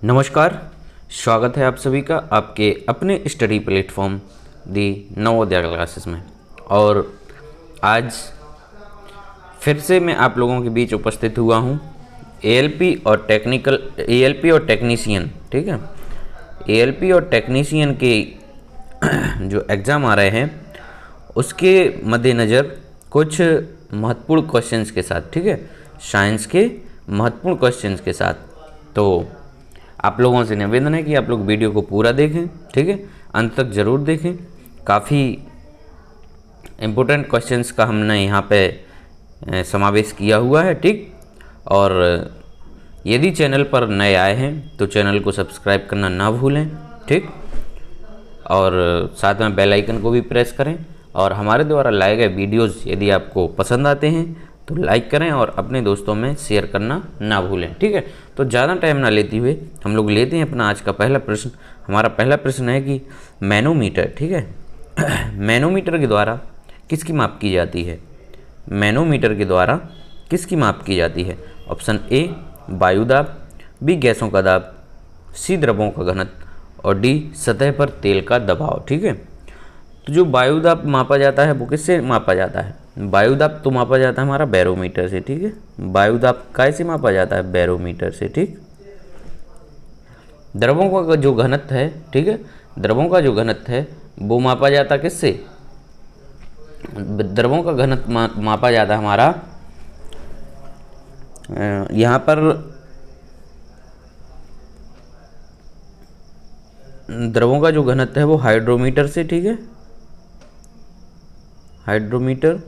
नमस्कार, स्वागत है आप सभी का आपके अपने स्टडी प्लेटफॉर्म दी नवोदय क्लासेस में। और आज फिर से मैं आप लोगों के बीच उपस्थित हुआ हूँ एएलपी और टेक्नीशियन, ठीक है। एएलपी और टेक्नीशियन के जो एग्ज़ाम आ रहे हैं उसके मद्देनज़र कुछ महत्वपूर्ण क्वेश्चंस के साथ, ठीक है, साइंस के महत्वपूर्ण क्वेश्चंस के साथ। तो आप लोगों से निवेदन है कि आप लोग वीडियो को पूरा देखें, ठीक है, अंत तक ज़रूर देखें। काफ़ी इम्पोर्टेंट क्वेश्चंस का हमने यहाँ पे समावेश किया हुआ है, ठीक। और यदि चैनल पर नए आए हैं तो चैनल को सब्सक्राइब करना ना भूलें, ठीक। और साथ में बेल आइकन को भी प्रेस करें। और हमारे द्वारा लाए गए वीडियोज़ यदि आपको पसंद आते हैं तो लाइक करें और अपने दोस्तों में शेयर करना ना भूलें, ठीक है। तो ज़्यादा टाइम ना लेते हुए हम लोग लेते हैं अपना आज का पहला प्रश्न। हमारा पहला प्रश्न है कि मैनोमीटर, ठीक है, मैनोमीटर के द्वारा किसकी माप की जाती है? मैनोमीटर के द्वारा किसकी माप की जाती है? ऑप्शन ए वायु दाब, बी गैसों का दाब, सी द्रवों का घनत्व और डी सतह पर तेल का दबाव, ठीक है। तो जो वायु दाब मापा जाता है वो किससे मापा जाता है? वायु दाब तो मापा जाता है हमारा बैरोमीटर से, ठीक है। वायु दाब कैसे मापा जाता है? बैरोमीटर से, ठीक। द्रवों का जो घनत्व है, ठीक है, द्रवों का जो घनत्व है वो मापा जाता किससे? द्रवों का घनत्व मापा जाता है हमारा यहाँ पर द्रवों का जो घनत्व है वो हाइड्रोमीटर से, ठीक है, हाइड्रोमीटर।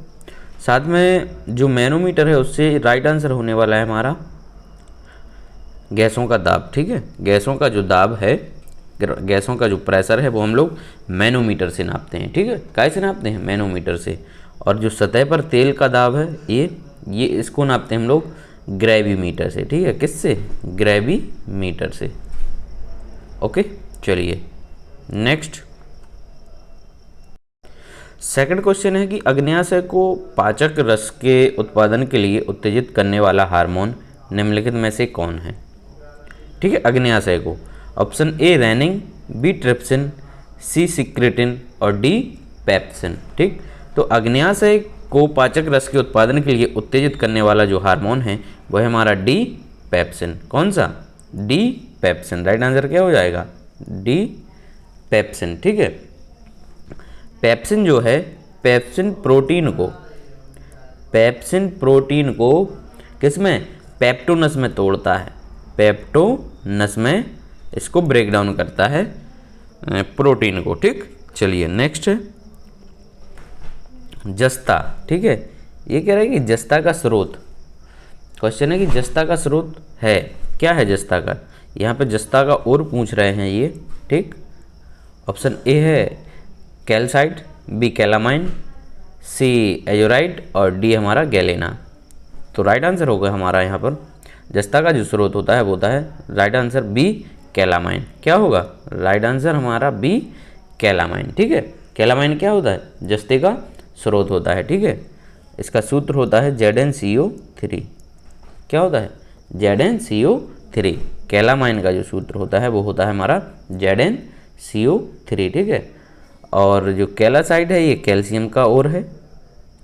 साथ में जो मैनोमीटर है उससे राइट आंसर होने वाला है हमारा गैसों का दाब, ठीक है। गैसों का जो दाब है, गैसों का जो प्रेशर है वो हम लोग मैनोमीटर से नापते हैं, ठीक है। कैसे नापते हैं? मैनोमीटर से। और जो सतह पर तेल का दाब है ये इसको नापते हैं हम लोग ग्रेविमीटर से, ठीक है। किससे? ग्रेविमीटर से। ओके, चलिए नेक्स्ट। सेकंड क्वेश्चन है कि अग्न्याशय को पाचक रस के उत्पादन के लिए उत्तेजित करने वाला हार्मोन निम्नलिखित में से कौन है? ठीक है, अग्न्याशय को। Option A rennin, B trypsin, C secretin और डी पेप्सिन, ठीक। तो अग्न्याशय को पाचक रस के उत्पादन के लिए उत्तेजित करने वाला जो हार्मोन है वह है हमारा डी पेप्सिन। कौन सा? D pepsin. राइट आंसर क्या हो जाएगा? डी पेप्सिन, ठीक है। पेप्सिन जो है, पेप्सिन प्रोटीन को किसमें? पेप्टोनस में तोड़ता है, पेप्टोनस में इसको ब्रेक डाउन करता है प्रोटीन को, ठीक। चलिए नेक्स्ट है जस्ता, ठीक है। ये कह रहा है कि जस्ता का स्रोत, क्वेश्चन है कि जस्ता का स्रोत है क्या? है जस्ता का, यहाँ पे जस्ता का और पूछ रहे हैं ये, ठीक। ऑप्शन ए है कैल्साइट, बी कैलामाइन, सी एजोराइट और डी हमारा गैलेना। तो राइट आंसर होगा हमारा यहाँ पर जस्ता का जो स्रोत होता है वो होता है राइट आंसर बी कैलामाइन। क्या होगा? राइट आंसर हमारा बी कैलामाइन, ठीक है। कैलामाइन क्या होता है? जस्ते का स्रोत होता है, ठीक है। इसका सूत्र होता है ZnCO3। क्या होता है? ZnCO3। कैलामाइन का जो सूत्र होता है वो होता है हमारा ZnCO3, ठीक है। और जो कैलासाइड है ये कैल्शियम का और है,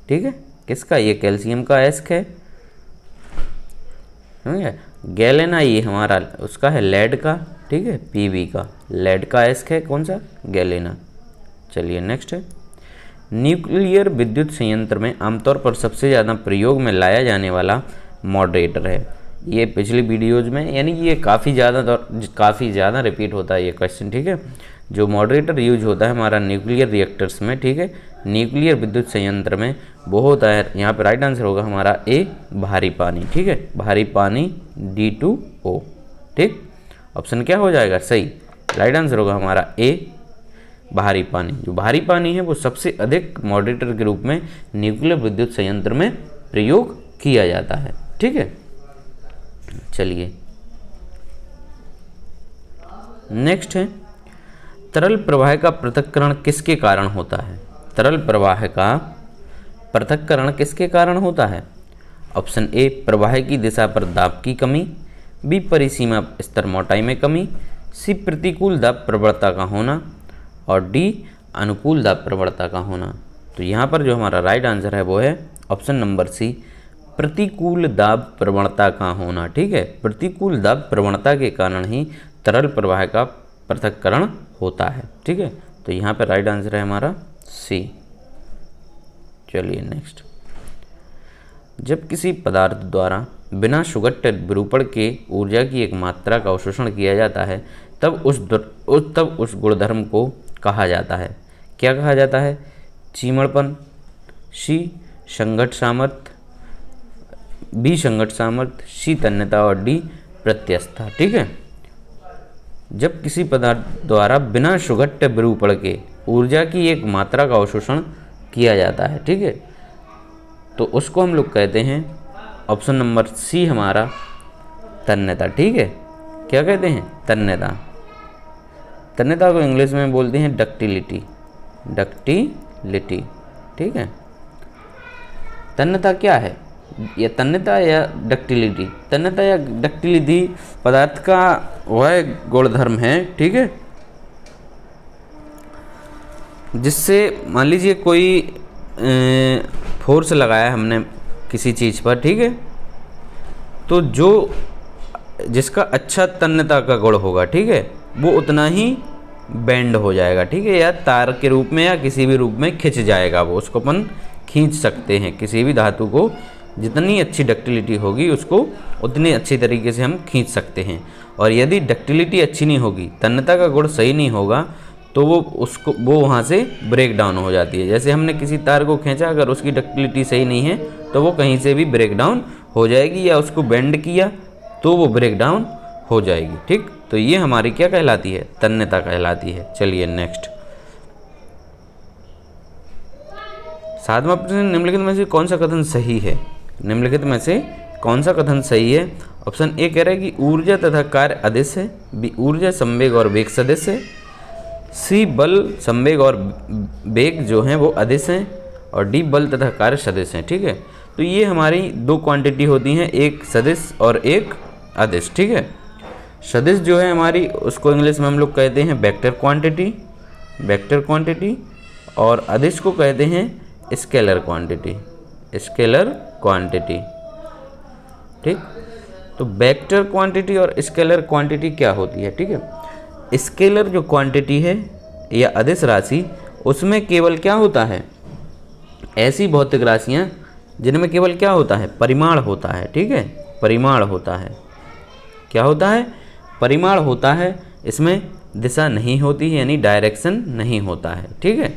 ठीक है। किसका? ये कैल्शियम का एस्क है, गैलेना ये हमारा उसका है लेड का, ठीक है, Pb का, लेड का एस्क है कौन सा? गैलेना। चलिए नेक्स्ट है न्यूक्लियर विद्युत संयंत्र में आमतौर पर सबसे ज़्यादा प्रयोग में लाया जाने वाला मॉडरेटर है। ये पिछली वीडियोज में यानी कि ये काफ़ी ज़्यादा रिपीट होता है ये क्वेश्चन, ठीक है। जो मॉडरेटर यूज होता है हमारा न्यूक्लियर रिएक्टर्स में, ठीक है, न्यूक्लियर विद्युत संयंत्र में, वो होता है यहाँ पे राइट आंसर होगा हमारा ए भारी पानी, ठीक है, भारी पानी D2O, ठीक। ऑप्शन क्या हो जाएगा सही? राइट आंसर होगा हमारा ए भारी पानी। जो भारी पानी है वो सबसे अधिक मॉडरेटर के रूप में न्यूक्लियर विद्युत संयंत्र में प्रयोग किया जाता है, ठीक है। चलिए नेक्स्ट है तरल प्रवाह का पृथक्करण किसके कारण होता है? तरल प्रवाह का पृथक्करण किसके कारण होता है? ऑप्शन ए प्रवाह की दिशा पर दाब की कमी, बी परिसीमा स्तर मोटाई में कमी, सी प्रतिकूल दाब प्रवणता का होना और डी अनुकूल दाब प्रवणता का होना। तो यहाँ पर जो हमारा राइट आंसर है वो है ऑप्शन नंबर सी, प्रतिकूल दाब प्रवणता का होना। ठीक है, प्रतिकूल दाब प्रवणता के कारण ही तरल प्रवाह का पृथक्करण होता है। ठीक है, तो यहाँ पर राइट आंसर है हमारा सी। चलिए नेक्स्ट, जब किसी पदार्थ द्वारा बिना सुगठित विरूपण के ऊर्जा की एक मात्रा का अवशोषण किया जाता है तब उस गुणधर्म को कहा जाता है, क्या कहा जाता है? चीमड़पन, सी संघट सामर्थ्य, बी संघट सामर्थ्य, सी तन्यता और डी प्रत्यस्थता। ठीक है, जब किसी पदार्थ द्वारा बिना सुगठित विरूपण के ऊर्जा की एक मात्रा का अवशोषण किया जाता है, ठीक है, तो उसको हम लोग कहते हैं ऑप्शन नंबर सी हमारा तन्यता। ठीक है, क्या कहते हैं? तन्यता। तन्यता को इंग्लिश में बोलते हैं डक्टिलिटी, डक्टिलिटी। ठीक है, तन्यता क्या है? या तन्यता या डक्टिलिटी, तन्यता या डक्टिलिटी पदार्थ का वह गुणधर्म है, ठीक है, जिससे मान लीजिए कोई फोर्स लगाया हमने किसी चीज़ पर, ठीक है, तो जो जिसका अच्छा तन्यता का गुण होगा, ठीक है, वो उतना ही बेंड हो जाएगा। ठीक है, या तार के रूप में या किसी भी रूप में खिंच जाएगा, वो उसको अपन खींच सकते हैं। किसी भी धातु को जितनी अच्छी डक्टिलिटी होगी उसको उतनी अच्छी तरीके से हम खींच सकते हैं। और यदि डक्टिलिटी अच्छी नहीं होगी, तन्यता का गुण सही नहीं होगा, तो वो वहाँ से ब्रेक डाउन हो जाती है। जैसे हमने किसी तार को खींचा, अगर उसकी डक्टिलिटी सही नहीं है तो वो कहीं से भी ब्रेक डाउन हो जाएगी, या उसको बेंड किया तो वो ब्रेक डाउन हो जाएगी। ठीक, तो ये हमारी क्या कहलाती है? तन्यता कहलाती है। चलिए नेक्स्ट, सातवां प्रश्न, निम्नलिखित में से कौन सा कथन सही है? निम्नलिखित में से कौन सा कथन सही है? ऑप्शन ए कह रहा है कि ऊर्जा तथा कार्य अदिश है, बी ऊर्जा संवेग और वेग सदिश है, सी बल संवेग और वेग जो हैं वो अदिश हैं, और डी बल तथा कार्य सदिश हैं। ठीक है, तो ये हमारी दो क्वांटिटी होती हैं, एक सदिश और एक अदिश। ठीक है, सदिश जो है हमारी, उसको इंग्लिश में हम लोग कहते हैं वेक्टर क्वांटिटी, वेक्टर क्वांटिटी, और अदिश को कहते हैं स्केलर क्वांटिटी, स्केलर क्वांटिटी। ठीक, तो वेक्टर क्वांटिटी और स्केलर क्वांटिटी क्या होती है? ठीक है, स्केलर जो क्वांटिटी है या अदिश राशि, उसमें केवल क्या होता है? ऐसी भौतिक राशियाँ जिनमें केवल क्या होता है? परिमाण होता है। ठीक है, परिमाण होता है। क्या होता है? परिमाण होता है। इसमें दिशा नहीं होती है, यानी डायरेक्शन नहीं होता है। ठीक है,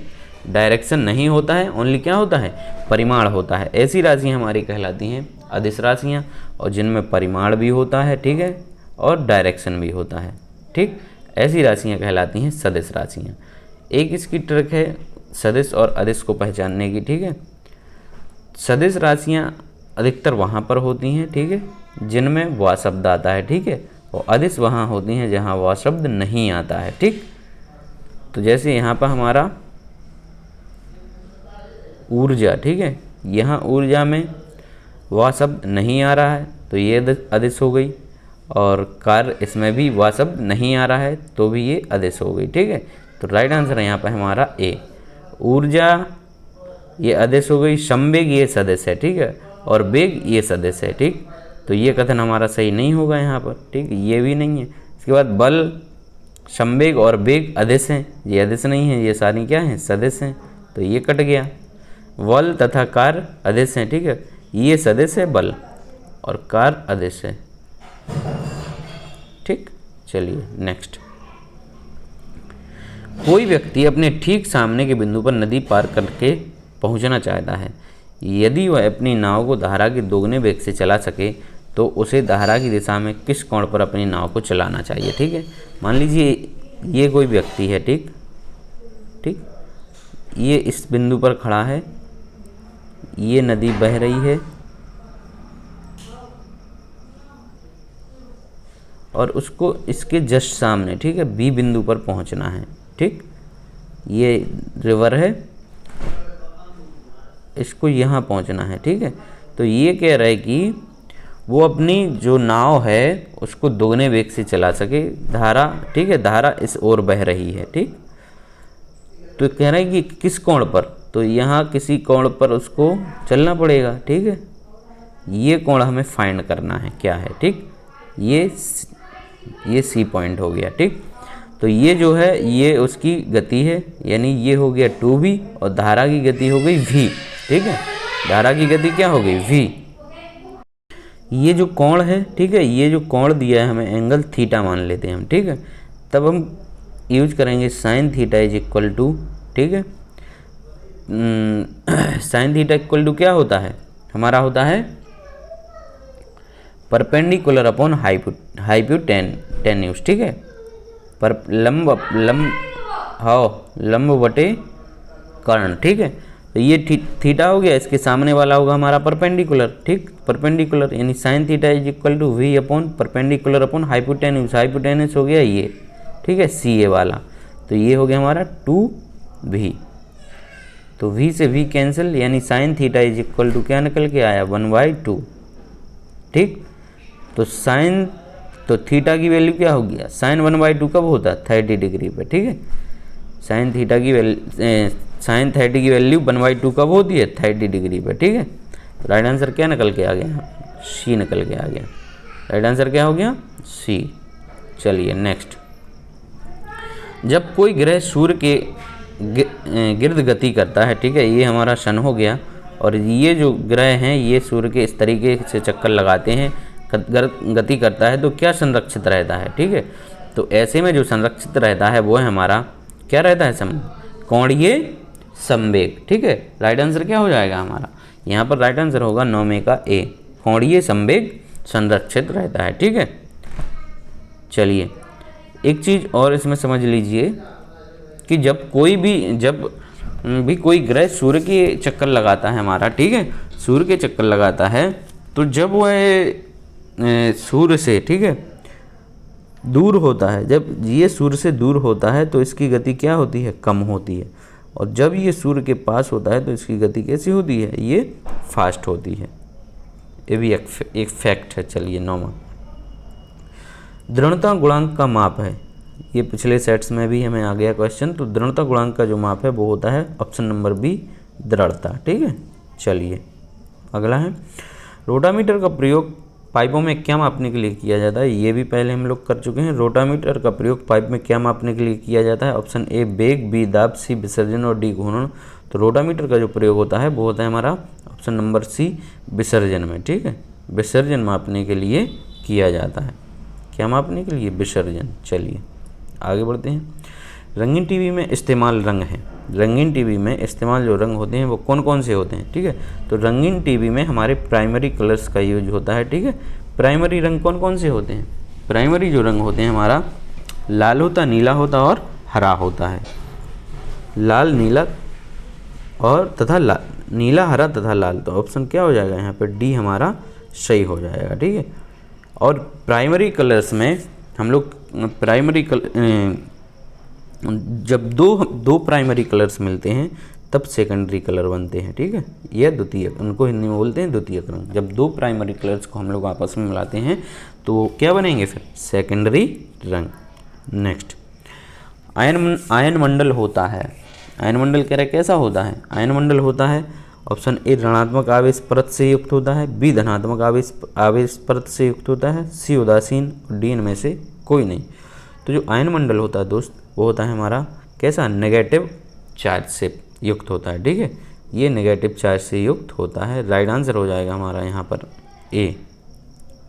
डायरेक्शन नहीं होता है, ओनली क्या होता है? परिमाण होता है। ऐसी राशियाँ हमारी कहलाती हैं अदिश राशियाँ, और जिनमें परिमाण भी होता है, ठीक है, और डायरेक्शन भी होता है। ठीक, ऐसी राशियाँ कहलाती हैं सदिश राशियाँ। एक इसकी ट्रिक है सदिश और अदिश को पहचानने की। ठीक है, सदिश राशियाँ अधिकतर वहाँ पर होती हैं, ठीक है, जिनमें वह शब्द आता है। ठीक है, और अदिश वहाँ होती हैं जहाँ वह शब्द नहीं आता है। ठीक, तो जैसे यहाँ पर हमारा ऊर्जा, ठीक है, यहाँ ऊर्जा में वह शब्द नहीं आ रहा है तो ये अदिश हो गई, और कार्य इसमें भी वह शब्द नहीं आ रहा है तो भी ये अदिश हो गई। ठीक है, तो राइट आंसर है यहाँ पर हमारा ए, ऊर्जा ये अदिश हो गई, संवेग ये सदिश है। ठीक है, और वेग ये सदिश है। ठीक, तो ये कथन हमारा सही नहीं होगा यहाँ पर। ठीक, ये भी नहीं है। इसके बाद बल, संवेग और वेग अदिश हैं, ये अदिश नहीं है, ये सारी क्या हैं? सदिश हैं, तो ये कट गया। बल तथा कार्य अदिश हैं। ठीक है, ये सदिश है बल, और कार्य अदिश है। ठीक, चलिए नेक्स्ट, कोई व्यक्ति अपने ठीक सामने के बिंदु पर नदी पार करके पहुंचना चाहता है। यदि वह अपनी नाव को धारा के दोगुने वेग से चला सके तो उसे धारा की दिशा में किस कोण पर अपनी नाव को चलाना चाहिए? ठीक है, मान लीजिए ये कोई व्यक्ति है, ठीक ठीक, ये इस बिंदु पर खड़ा है, ये नदी बह रही है, और उसको इसके जस्ट सामने, ठीक है, बी बिंदु पर पहुंचना है। ठीक, ये रिवर है, इसको यहाँ पहुंचना है। ठीक है, तो ये कह रहा है कि वो अपनी जो नाव है उसको दोगुने वेग से चला सके। धारा, ठीक है, धारा इस ओर बह रही है, ठीक। तो कह रहा है कि किस कोण पर, तो यहाँ किसी कोण पर उसको चलना पड़ेगा, ठीक है। ये कोण हमें फाइंड करना है क्या है, ठीक। ये सी पॉइंट हो गया, ठीक। तो ये जो है ये उसकी गति है, यानी ये हो गया 2v और धारा की गति हो गई v, ठीक है। धारा की गति क्या हो गई v। ये जो कोण है, ठीक है, ये जो कोण दिया है हमें एंगल थीटा मान लेते हैं हम, ठीक है। तब हम यूज करेंगे sine theta is equal to, ठीक है, साइन थीटा इक्वल टू क्या होता है हमारा, होता है परपेंडिकुलर अपॉन हाइपोटेन्यूज, ठीक है। पर लंब बटे कर्ण, ठीक है। तो ये थीटा हो गया, इसके सामने वाला होगा हमारा परपेंडिकुलर, ठीक। परपेंडिकुलर यानी sine theta is equal to v upon perpendicular upon hypotenuse. Hypotenuse हो गया ये, ठीक है, सी ए वाला। तो ये हो गया हमारा 2v। तो v से v कैंसिल, यानी sine theta is equal to क्या निकल के आया 1/2, ठीक। तो साइन, तो थीटा की वैल्यू क्या हो गया, साइन 1/2 कब होता है 30 डिग्री पे, ठीक है। साइन थीटा की साइन 30 की वैल्यू 1/2 कब होती है 30 डिग्री पे, ठीक है। तो राइट आंसर क्या निकल के आ गया, सी निकल के आ गया। राइट आंसर क्या हो गया, सी। चलिए नेक्स्ट। जब कोई ग्रह सूर्य के गिर्द गति करता है, ठीक है, ये हमारा सन हो गया, और ये जो ग्रह हैं ये सूर्य के इस तरीके से चक्कर लगाते हैं, गति करता है, तो क्या संरक्षित रहता है, ठीक है। तो ऐसे में जो संरक्षित रहता है वो है हमारा क्या रहता है, कोणीय संवेग, ठीक है। राइट आंसर क्या हो जाएगा हमारा, यहाँ पर राइट आंसर होगा 9 में का ए, कोणीय संवेग संरक्षित रहता है, ठीक है। चलिए एक चीज़ और इसमें समझ लीजिए कि जब भी कोई ग्रह सूर्य के चक्कर लगाता है हमारा, ठीक है, सूर्य के चक्कर लगाता है, तो जब वह सूर्य से, ठीक है, दूर होता है, जब ये सूर्य से दूर होता है तो इसकी गति क्या होती है, कम होती है। और जब ये सूर्य के पास होता है तो इसकी गति कैसी होती है, ये फास्ट होती है। ये भी एक फैक्ट है। चलिए 9वां, दृढ़ता गुणांक का माप है। ये पिछले सेट्स में भी हमें आ गया क्वेश्चन। तो दृढ़ता गुणांक का जो माप है वो होता है ऑप्शन नंबर बी, दृढ़ता, ठीक है। चलिए अगला है, रोटामीटर का प्रयोग पाइपों में क्या मापने के लिए किया जाता है। ये भी पहले हम लोग कर चुके हैं। रोटामीटर का प्रयोग पाइप में क्या मापने के लिए किया जाता है। ऑप्शन ए वेग, बी दाब, सी विसर्जन और डी घूर्णन। तो रोटामीटर का जो प्रयोग होता है वो होता है हमारा ऑप्शन नंबर सी, विसर्जन में, ठीक है। विसर्जन मापने के लिए किया जाता है। क्या मापने के लिए, विसर्जन। चलिए आगे बढ़ते हैं। रंगीन टीवी में इस्तेमाल रंग है। रंगीन टीवी में इस्तेमाल जो रंग होते हैं वो कौन कौन से होते हैं, ठीक है। तो रंगीन टीवी में हमारे प्राइमरी कलर्स का यूज होता है, ठीक है। प्राइमरी रंग कौन कौन से होते हैं, प्राइमरी जो रंग होते हैं हमारा लाल होता, नीला होता और हरा होता है। लाल, नीला और तथा लाल, नीला, हरा तथा लाल। तो ऑप्शन क्या हो जाएगा यहाँ पर, डी हमारा सही हो जाएगा, ठीक है। और प्राइमरी कलर्स में हम लोग जब दो प्राइमरी कलर्स मिलते हैं तब सेकेंडरी कलर बनते हैं, ठीक है। यह द्वितीयक, उनको हिंदी में बोलते हैं द्वितीयक रंग। जब दो प्राइमरी कलर्स को हम लोग आपस में मिलाते हैं तो क्या बनेंगे फिर, सेकेंडरी रंग। नेक्स्ट, आयन मंडल होता है। आयन मंडल कह रहे कैसा होता है, आयन मंडल होता है ऑप्शन ए ऋणात्मक आवेश परत से युक्त होता है, बी धनात्मक आवेश परत से युक्त होता है, सी उदासीन और डी इनमें से कोई नहीं। तो जो आयन मंडल होता है दोस्त वो होता है हमारा कैसा, नेगेटिव चार्ज से युक्त होता है, ठीक है। ये नेगेटिव चार्ज से युक्त होता है। राइट आंसर हो जाएगा हमारा यहाँ पर ए,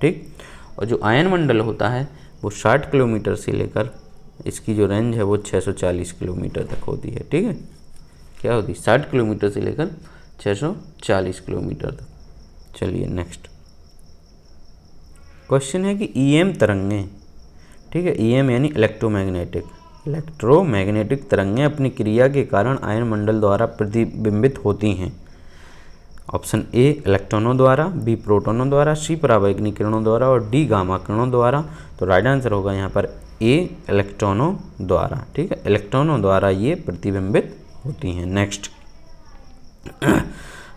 ठीक। और जो आयन मंडल होता है वो 60 किलोमीटर से लेकर, इसकी जो रेंज है वो 640 किलोमीटर तक होती है, ठीक है। क्या होती है, 60 किलोमीटर से लेकर 640 किलोमीटर तक। चलिए नेक्स्ट क्वेश्चन है कि ईएम तरंगें, ठीक है, ईएम यानी इलेक्ट्रोमैग्नेटिक तरंगें अपनी क्रिया के कारण आयन मंडल द्वारा प्रतिबिंबित होती हैं। ऑप्शन ए इलेक्ट्रॉनों द्वारा, बी प्रोटॉनों द्वारा, सी परावैक्निक किरणों द्वारा और डी गामा किरणों द्वारा। तो राइट आंसर होगा यहाँ पर ए इलेक्ट्रॉनों द्वारा, ठीक है। इलेक्ट्रॉनों द्वारा ये प्रतिबिंबित होती हैं। नेक्स्ट,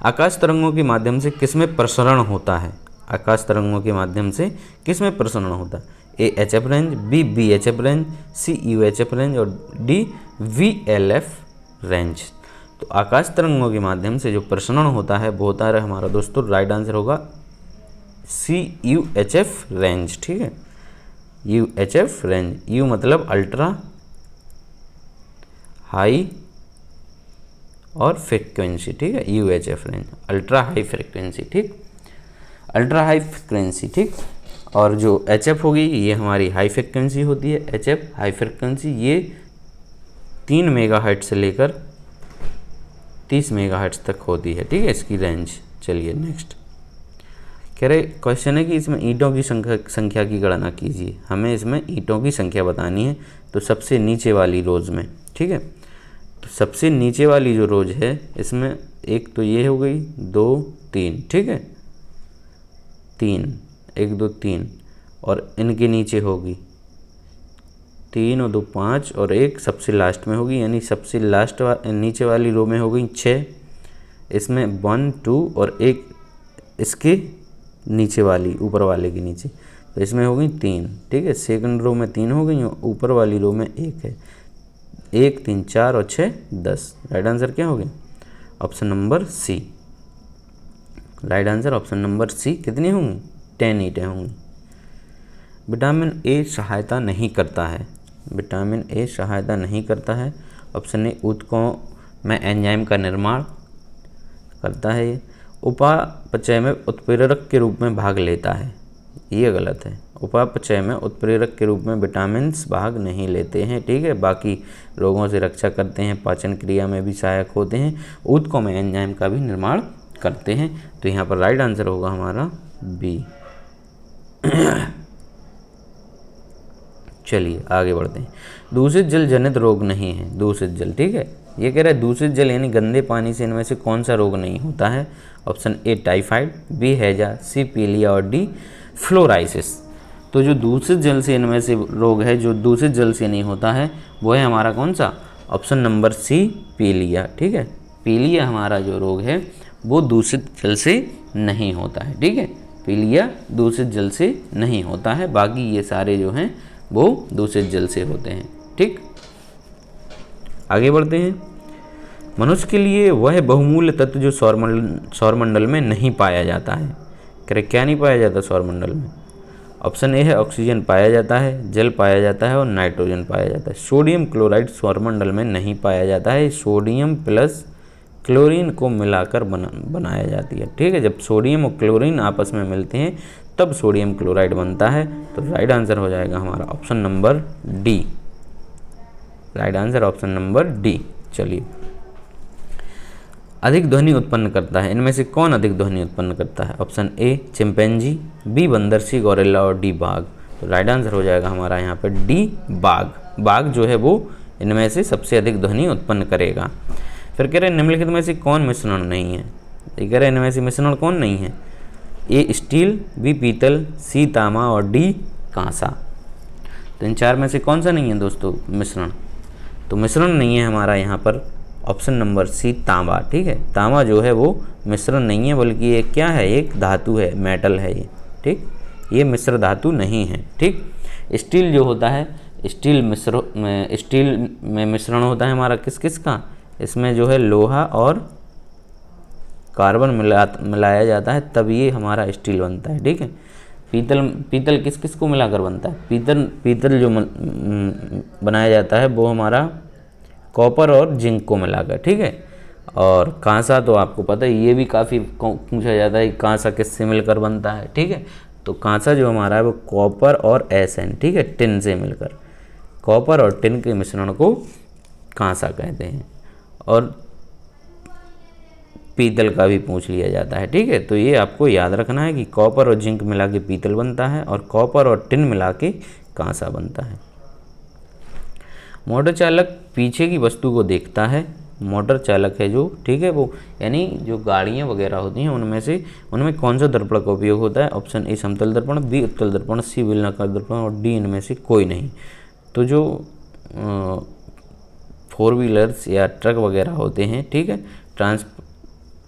आकाश तरंगों के माध्यम से किसमें प्रसरण होता है। आकाश तरंगों के माध्यम से किसमें प्रसरण होता है? A HF range, B BHF range, C UHF range और डी VLF रेंज। तो आकाश तरंगों के माध्यम से जो प्रसरण होता है वो होता है हमारा दोस्तों, राइट आंसर होगा सी UHF रेंज। ठीक है, UHF रेंज, यू मतलब अल्ट्रा हाई और फ्रिक्वेंसी। ठीक है, UHF range ultra high frequency. ठीक, अल्ट्रा हाई फ्रिक्वेंसी। ठीक, और जो HF होगी ये हमारी हाई फ्रिक्वेंसी होती है। HF हाई फ्रिक्वेंसी ये 3 मेगाहर्ट्ज से लेकर 30 मेगाहर्ट्ज तक होती है। ठीक है, इसकी रेंज। चलिए नेक्स्ट कह रहे क्वेश्चन है कि इसमें ईंटों की संख्या की गणना कीजिए। हमें इसमें ईंटों की संख्या बतानी है, तो सबसे नीचे वाली रोज में। ठीक है, तो सबसे नीचे वाली जो रोज है इसमें एक तो ये हो गई, 2 3। ठीक है, 3, 1 2 3, और इनके नीचे होगी 3 और 2 5, और एक सबसे लास्ट में होगी, यानी सबसे लास्ट नीचे वाली रो में हो गई 6। इसमें 1 2 और एक इसके नीचे वाली, ऊपर वाले के नीचे, तो इसमें हो गई 3। ठीक है, सेकंड रो में 3 हो गई और ऊपर वाली रो में 1 है। 1 3 4 और 6 10। राइट आंसर क्या हो गया? Option number C. Right answer option number C. कितनी होंगी? 10 ईंटें होंगी। विटामिन ए सहायता नहीं करता है। विटामिन ए सहायता नहीं करता है। ऑप्शन ए ऊतकों में एंजाइम का निर्माण करता है। ये उपापचय में उत्प्रेरक के रूप में भाग लेता है। ये गलत है। उपापचय में उत्प्रेरक के रूप में विटामिन्स भाग नहीं लेते हैं। ठीक है, बाकी रोगों से रक्षा करते हैं, पाचन क्रिया में भी सहायक होते हैं, ऊतकों में एंजाइम का भी निर्माण करते हैं। तो यहाँ पर राइट आंसर होगा हमारा बी। चलिए आगे बढ़ते हैं। दूषित जल जनित रोग नहीं है। दूषित जल, ठीक है, ये कह रहा है दूषित जल यानी गंदे पानी से इनमें से कौन सा रोग नहीं होता है? ऑप्शन ए टाइफाइड, बी हैजा, सी पीलिया और डी फ्लोराइसिस। तो जो दूषित जल से इनमें से रोग है, जो दूषित जल से नहीं होता है, वो है हमारा कौन सा? ऑप्शन नंबर सी पीलिया। ठीक है, पीलिया हमारा जो रोग है वो दूषित जल से नहीं होता है। ठीक है, पीलिया दूषित जल से नहीं होता है, बाकी ये सारे जो हैं वो दूषित जल से होते हैं। ठीक, आगे बढ़ते हैं। मनुष्य के लिए वह बहुमूल्य तत्व जो सौरमंडल में नहीं पाया जाता है। क्या नहीं पाया जाता सौरमंडल में? ऑप्शन ए है ऑक्सीजन पाया जाता है, जल पाया जाता है और नाइट्रोजन पाया जाता है। सोडियम क्लोराइड सौरमंडल में नहीं पाया जाता है। सोडियम प्लस क्लोरीन को मिलाकर बनाया जाती है। ठीक है, जब सोडियम और क्लोरीन आपस में मिलते हैं तब सोडियम क्लोराइड बनता है। तो राइट आंसर हो जाएगा हमारा option number D. Right answer option number D. चलिए, अधिक ध्वनि उत्पन्न करता है। इनमें से कौन अधिक ध्वनि उत्पन्न करता है? ऑप्शन ए चिंपैंजी, बी बंदर, सी गोरिल्ला और डी बाघ। तो राइट आंसर हो जाएगा हमारा यहाँ पर डी बाघ। बाघ जो है वो इनमें से सबसे अधिक ध्वनि उत्पन्न करेगा। फिर कह रहे हैं निम्नलिखित में से कौन मिश्रण नहीं है? ये कह रहे हैं इनमें से मिश्रण कौन नहीं है? ए स्टील, बी पीतल, सी तांबा और डी कांसा। तो इन चार में से कौन सा नहीं है दोस्तों मिश्रण? तो मिश्रण नहीं है हमारा यहाँ पर ऑप्शन नंबर सी तांबा। ठीक है, तांबा जो है वो मिश्रण नहीं है, बल्कि ये क्या है? एक धातु है, मेटल है ये। ठीक, ये मिश्र धातु नहीं है। ठीक, स्टील जो होता है, स्टील में मिश्रण होता है हमारा किस किस का? इसमें जो है लोहा और कार्बन मिलाया जाता है, तब ये हमारा स्टील बनता है। ठीक है, पीतल किस किस को मिलाकर बनता है? पीतल जो बनाया जाता है वो हमारा कॉपर और जिंक को मिलाकर। ठीक है, और कांसा तो आपको पता है, ये भी काफ़ी पूछा जाता है कांसा किससे मिलकर बनता है। ठीक है, तो कांसा जो हमारा है वो कॉपर और SN, ठीक है, टिन से मिलकर, कॉपर और टिन के मिश्रण को कांसा कहते हैं। और पीतल का भी पूछ लिया जाता है। ठीक है, तो ये आपको याद रखना है कि कॉपर और जिंक मिला के पीतल बनता है और कॉपर और टिन मिला के कांसा बनता है। मोटर चालक पीछे की वस्तु को देखता है। मोटर चालक है जो, ठीक है, वो यानी जो गाड़ियाँ वगैरह होती हैं उनमें कौन सा दर्पण का उपयोग होता है? ऑप्शन ए समतल दर्पण, बी उत्तल दर्पण, सी बेलनाकार दर्पण और डी इनमें से कोई नहीं। तो जो 4 व्हीलर्स या ट्रक वगैरह होते हैं, ठीक है,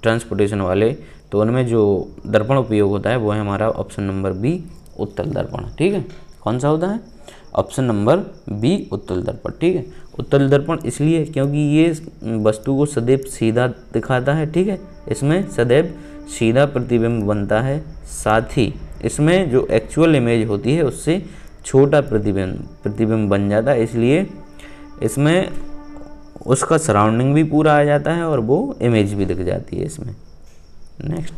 ट्रांसपोर्टेशन वाले, तो उनमें जो दर्पण उपयोग होता है वो है हमारा ऑप्शन नंबर बी, उत्तल दर्पण। ठीक है, कौन सा होता है? ऑप्शन नंबर बी, उत्तल दर्पण। ठीक है, उत्तल दर्पण इसलिए क्योंकि ये वस्तु को सदैव सीधा दिखाता है। ठीक है, इसमें सदैव सीधा प्रतिबिंब बनता है, साथ ही इसमें जो एक्चुअल इमेज होती है उससे छोटा प्रतिबिंब बन जाता है, इसलिए इसमें उसका सराउंडिंग भी पूरा आ जाता है और वो इमेज भी दिख जाती है इसमें। नेक्स्ट,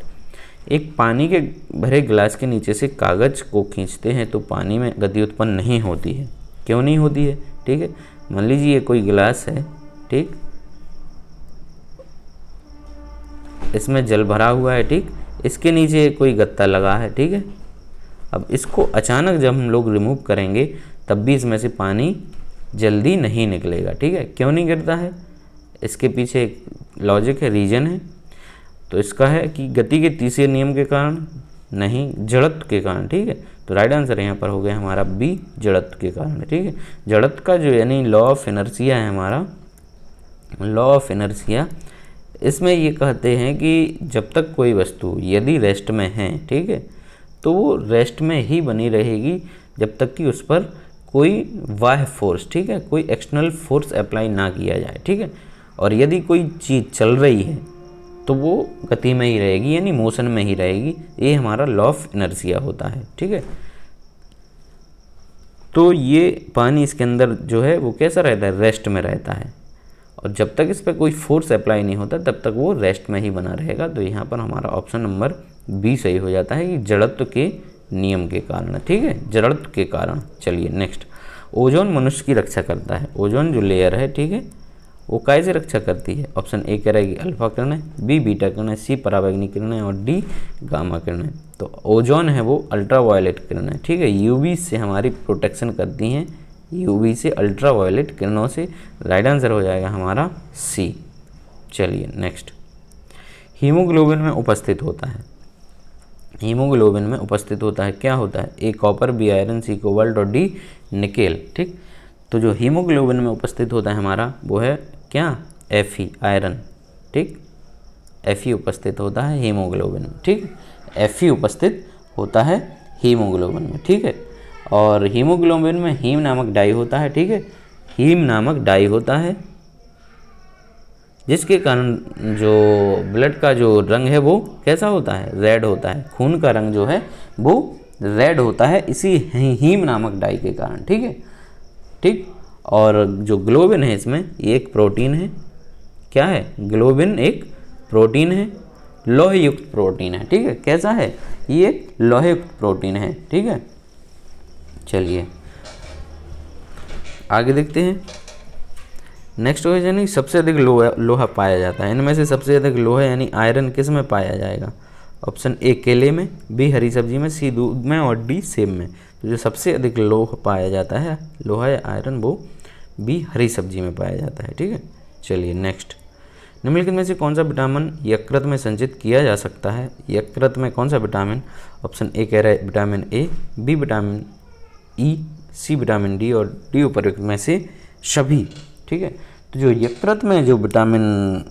एक पानी के भरे गिलास के नीचे से कागज़ को खींचते हैं तो पानी में गति उत्पन्न नहीं होती है। क्यों नहीं होती है? ठीक है, मान लीजिए कोई गिलास है, ठीक, इसमें जल भरा हुआ है, ठीक, इसके नीचे कोई गत्ता लगा है। ठीक है, अब इसको अचानक जब हम लोग रिमूव करेंगे तब भी इसमें से पानी जल्दी नहीं निकलेगा। ठीक है, क्यों नहीं गिरता है? इसके पीछे एक लॉजिक है, रीजन है। तो इसका है कि गति के तीसरे नियम के कारण नहीं, जड़त्व के कारण। ठीक है, तो राइट आंसर यहाँ पर हो गया हमारा बी, जड़त्व के कारण। ठीक है, जड़त्व का जो यानी लॉ ऑफ इनर्शिया है हमारा, लॉ ऑफ इनर्शिया, इसमें ये कहते हैं कि जब तक कोई वस्तु यदि रेस्ट में है, ठीक है, तो वो रेस्ट में ही बनी रहेगी जब तक कि उस पर कोई बाह्य फोर्स, ठीक है, कोई एक्सटर्नल फोर्स अप्लाई ना किया जाए। ठीक है, और यदि कोई चीज़ चल रही है तो वो गति में ही रहेगी, यानी मोशन में ही रहेगी। ये हमारा लॉ ऑफ इनर्शिया होता है। ठीक है, तो ये पानी इसके अंदर जो है वो कैसा रहता है? रेस्ट में रहता है, और जब तक इस पर कोई फोर्स अप्लाई नहीं होता तब तक वो रेस्ट में ही बना रहेगा। तो यहाँ पर हमारा ऑप्शन नंबर बी सही हो जाता है कि जड़त्व के नियम के कारण। ठीक है, जड़त्व के कारण। चलिए नेक्स्ट, ओजोन मनुष्य की रक्षा करता है। ओजोन जो लेयर है, ठीक है, वो कैसे रक्षा करती है? ऑप्शन ए कह रहा है कि अल्फा किरणें, बी बीटा किरणें, सी पराबैंगनी किरणें और डी गामा किरणें। तो ओजोन है वो अल्ट्रा वायलेट किरणें, ठीक है, यूवी से हमारी प्रोटेक्शन करती हैं, यूवी से, अल्ट्रा वायलेट किरणों से। राइट आंसर हो जाएगा हमारा सी। चलिए नेक्स्ट, हीमोग्लोबिन में उपस्थित होता है। हीमोग्लोबिन में उपस्थित होता है, क्या होता है? ए कॉपर, बी आयरन, सी कोबाल्ट और डी निकेल। ठीक, तो जो हीमोग्लोबिन में उपस्थित होता है हमारा वो है क्या? Fe, iron. ठीक, Fe उपस्थित होता है हीमोग्लोबिन में। ठीक, Fe उपस्थित होता है हीमोग्लोबिन में। ठीक है, और हीमोग्लोबिन में हीम नामक डाई होता है। ठीक है, हीम नामक डाई होता है जिसके कारण जो ब्लड का जो रंग है वो कैसा होता है? रेड होता है। खून का रंग जो है वो रेड होता है इसी हीम नामक डाई के कारण। ठीक है, ठीक, और जो ग्लोबिन है इसमें ये एक प्रोटीन है। क्या है? ग्लोबिन एक प्रोटीन है, लोहयुक्त प्रोटीन है। ठीक है, कैसा है? ये एक लोहयुक्त प्रोटीन है। ठीक है, चलिए आगे देखते हैं। नेक्स्ट क्वेश्चन, यानी सबसे अधिक लोहा पाया जाता है। इनमें से सबसे अधिक लोहा यानी आयरन किस में पाया जाएगा? ऑप्शन ए केले में, बी हरी सब्जी में, सी दूध में और डी सेब में। तो जो सबसे अधिक लोहा पाया जाता है, लोहा या आयरन, वो बी हरी सब्जी में पाया जाता है। ठीक है, चलिए नेक्स्ट, निम्नलिखित में से कौन सा विटामिन यकृत में संचित किया जा सकता है? यकृत में कौन सा विटामिन? ऑप्शन ए कह रहा है vitamin A, B vitamin E, C vitamin D और डी उपरोक्त में से सभी। ठीक है, तो जो यकृत में जो विटामिन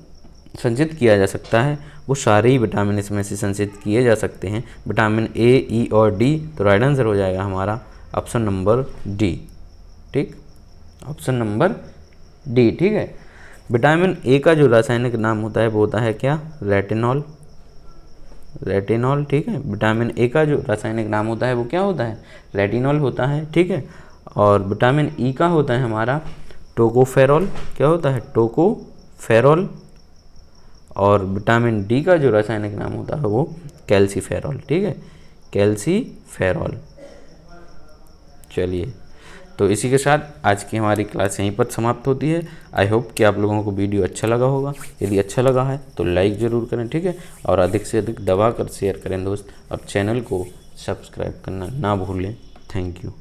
संचित किया जा सकता है वो सारे ही विटामिन इसमें से संचित किए जा सकते हैं, विटामिन ए, ई और डी। तो राइट आंसर हो जाएगा हमारा ऑप्शन नंबर डी। ठीक, ऑप्शन नंबर डी। ठीक है, विटामिन ए का जो रासायनिक नाम होता है वो होता है क्या? रेटिनॉल। रेटिनॉल। ठीक है, विटामिन ए का जो रासायनिक नाम होता है वो क्या होता है? रेटिनॉल होता है। ठीक है, और विटामिन ई का होता है हमारा टोकोफेरॉल। क्या होता है? टोकोफेरॉल। और विटामिन डी का जो रासायनिक नाम होता है वो कैल्सीफेरॉल। ठीक है, कैल्सीफेरॉल। चलिए, तो इसी के साथ आज की हमारी क्लास यहीं पर समाप्त होती है। आई होप कि आप लोगों को वीडियो अच्छा लगा होगा। यदि अच्छा लगा है तो लाइक ज़रूर करें। ठीक है, और अधिक से अधिक दबा कर शेयर करें दोस्त, और चैनल को सब्सक्राइब करना ना भूलें। Thank you.